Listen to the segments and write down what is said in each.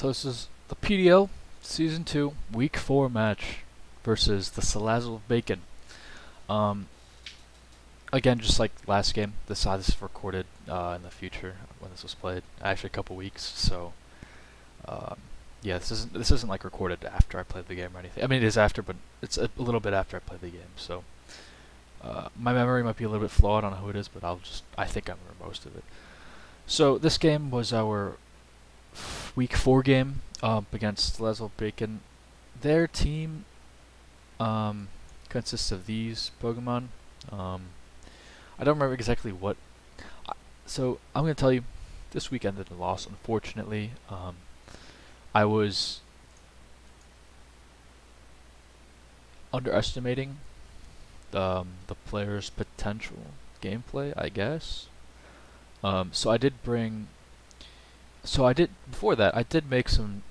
So this is the PDL Season 2 Week 4 match versus the Salazzle of Bacon. Um, Again, just like last game, this is recorded in the future when this was played. Actually, a couple weeks. So um, yeah, this isn't like recorded after I played the game or anything. I mean, it is after, but it's a little bit after I played the game. So my memory might be a little bit flawed on who it is, but I think I remember most of it. So this game was our Week 4 game against Salazzle Bacon. Their team consists of these Pokemon. I don't remember exactly what. So I'm going to tell you, this week ended in a loss, unfortunately. I was underestimating the player's potential gameplay, I guess. So I did bring. So I did before that. I did make some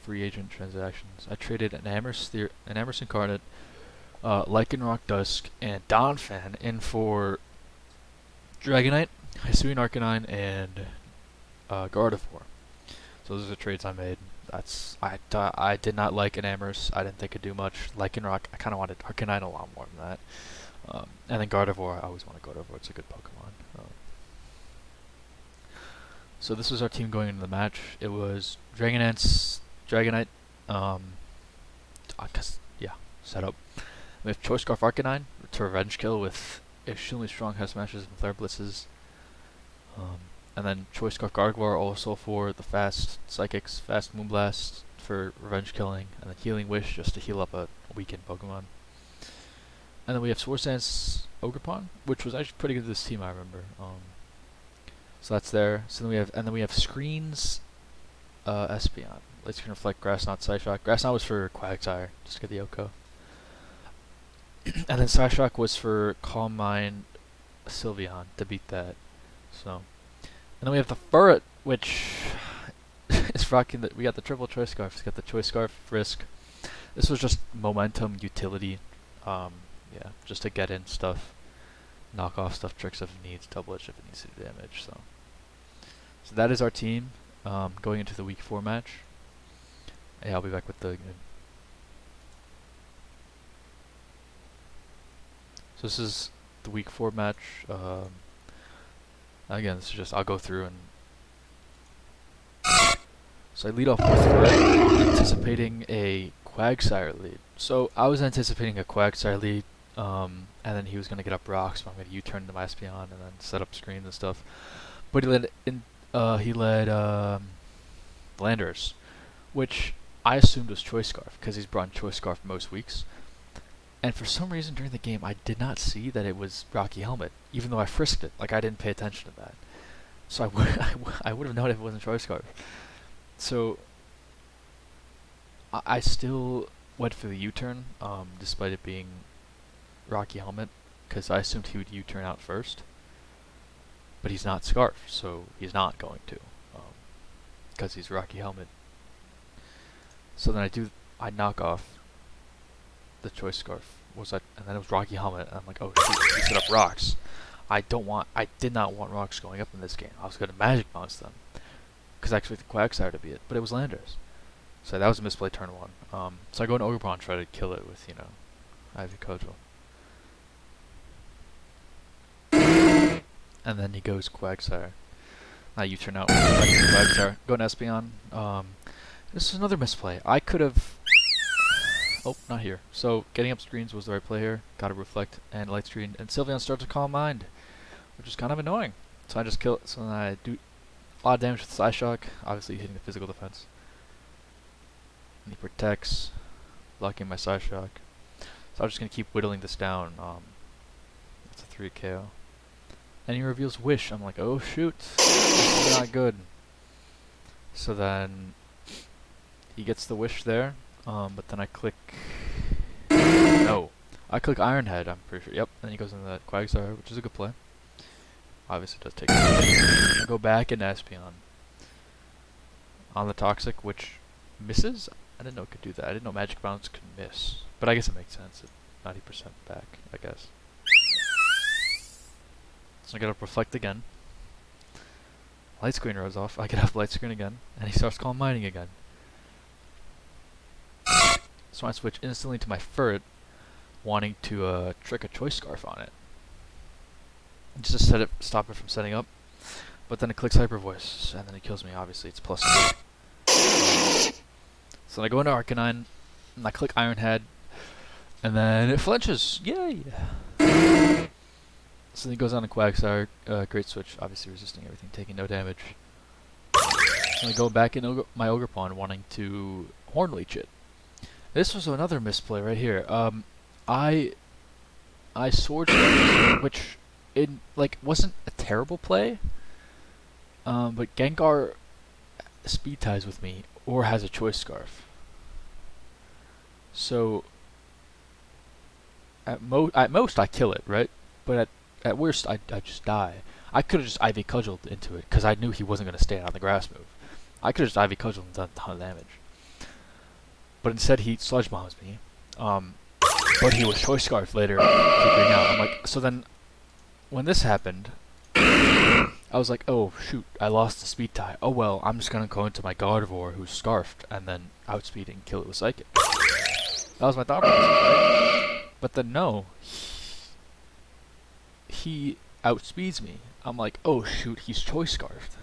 free agent transactions. I traded an Amherst Incarnate, Lycanroc Dusk, and Donphan in for Dragonite, Hisuian Arcanine, and Gardevoir. So those are the trades I made. I did not like an Amherst. I didn't think it'd do much. Lycanroc, I kind of wanted Arcanine a lot more than that. And then Gardevoir, I always want Gardevoir. It's a good Pokemon. So this was our team going into the match. It was Dragonite, setup. We have Choice Scarf Arcanine to revenge kill with extremely strong head smashes and flare blitzes. And then Choice Scarf Gardevoir also for the fast psychics, fast Moonblast for revenge killing, and then Healing Wish just to heal up a weakened Pokemon. And then we have Swords Dance Ogerpon, which was actually pretty good to this team, I remember. So that's there. So then we have Screens Espeon. Light Screen Reflect, Grass Knot, Psyshock. Grass Knot was for Quagsire, just to get the Oko. And then Psyshock was for Calm Mind Sylveon to beat that. So, and then we have the Furret, which is rocking we got the triple Choice Scarf. It's got the Choice Scarf Risk. This was just momentum utility. Yeah, just to get in stuff, knock off stuff, tricks if it needs, double edge if it needs to do damage. So that is our team going into the Week 4 match. Yeah, I'll be back with the. So this is the Week 4 match. Again, this is just I'll go through and. So I lead off with Furret, anticipating a Quagsire lead. So I was anticipating a Quagsire lead, and then he was going to get up rocks, so I'm going to U-turn into my Espeon and then set up screens and stuff. But he led Landers, which I assumed was Choice Scarf because he's brought Choice Scarf most weeks. And for some reason during the game, I did not see that it was Rocky Helmet, even though I frisked it. Like I didn't pay attention to that. So I would have known if it wasn't Choice Scarf. So I still went for the U-turn, despite it being Rocky Helmet, because I assumed he would U-turn out first. But he's not Scarf, so he's not going to, because he's Rocky Helmet. So then I knock off the Choice Scarf, and then it was Rocky Helmet, and I'm like, oh shoot, he set up rocks. I did not want rocks going up in this game. I was going to Magic Bounce them, because I expected Quagsire to be it, but it was Landers. So that was a misplay turn 1. So I go into Ogerpon and try to kill it with, Ivy Cudgel. And then he goes Quagsire. Now you turn out Quagsire. Go to Espeon. This is another misplay. I could have. Oh, not here. So getting up screens was the right play here. Got to Reflect and Light Screen, and Sylveon starts to Calm Mind, which is kind of annoying. So I just kill it. So then I do a lot of damage with Psyshock, obviously hitting the physical defense. And he protects, blocking my Psyshock. So I'm just gonna keep whittling this down. That's a 3 KO. And he reveals Wish. I'm like, oh shoot, this is not good. So then he gets the Wish there, but then I click. No, I click Iron Head. I'm pretty sure. Yep. And he goes into that Quagsire, which is a good play. Obviously, it does take. I go back in Espeon on the Toxic, which misses. I didn't know it could do that. I didn't know Magic Bounce could miss, but I guess it makes sense. It's 90% back, I guess. So I gotta Reflect again. Light screen goes off. I get up light screen again, and he starts calling mining again. So I switch instantly to my Furret, wanting to trick a choice scarf on it. Just to stop it from setting up. But then it clicks hyper voice, and then it kills me. Obviously, it's +2. So I go into Arcanine, and I click Iron Head, and then it flinches. Yay! So then he goes on to Quagsire, great switch, obviously resisting everything, taking no damage. So I go back in my Ogerpon, wanting to Horn Leech it. This was another misplay right here. I Sword Smash, which wasn't a terrible play, but Gengar speed ties with me or has a choice scarf. So at most I kill it, right? But at worst I just die. I could have just Ivy Cudgeled into it because I knew he wasn't going to stay on the grass move. I could have just Ivy Cudgeled and done a ton of damage. But instead he Sludge Bombs me. But he was Choice Scarf later figuring out. I'm like, so then when this happened, I was like, oh shoot, I lost the speed tie. Oh well, I'm just gonna go into my Gardevoir who's scarfed and then outspeed and kill it with Psychic. That was my thought process, right? But then no, he outspeeds me. I'm like, oh shoot, he's Choice Scarfed.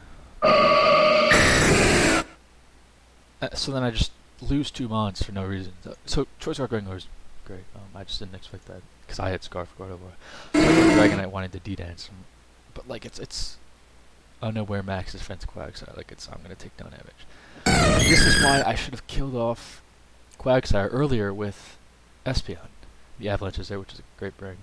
So then I just lose 2 mons for no reason. So Choice Scarf going was great. I just didn't expect that because I had Scarf Gardevoir. So I go Dragonite wanted to D-dance him, but like it's unaware max defense Quagsire. Like I'm gonna take no damage. This is why I should have killed off Quagsire earlier with Espeon. The Avalanche is there, which is a great bring.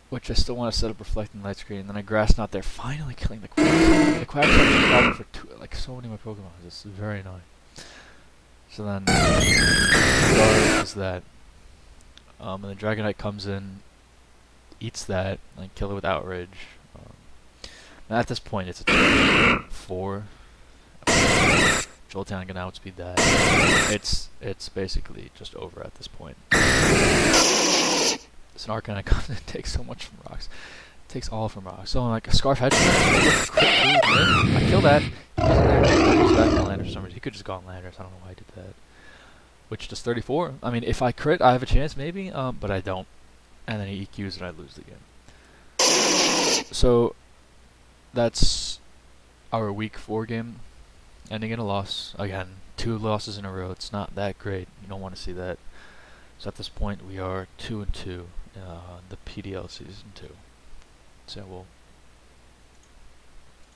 Which I still want to set up Reflecting Light Screen, and then I Grass Knot there, finally killing the Quagsire. The Quagsire is a problem for so many of my Pokemon. It's very annoying. So then, Guard is that. And the Dragonite comes in, eats that, and kill it with Outrage. And at this point, it's a 4. Jolteon can outspeed that. It's basically just over at this point. So an Arcanine comes and takes so much from rocks. Takes all from rocks. So I'm like, a Scarf Headshot. I kill that. He goes back on Landers for some reason. He could just go on Landers. I don't know why I did that. Which does 34. I mean, if I crit, I have a chance maybe, but I don't. And then he EQs and I lose the game. So that's our week 4 game, ending in a loss. Again, 2 losses in a row. It's not that great. You don't want to see that. So at this point, we are 2-2 in the PDL season 2. So we'll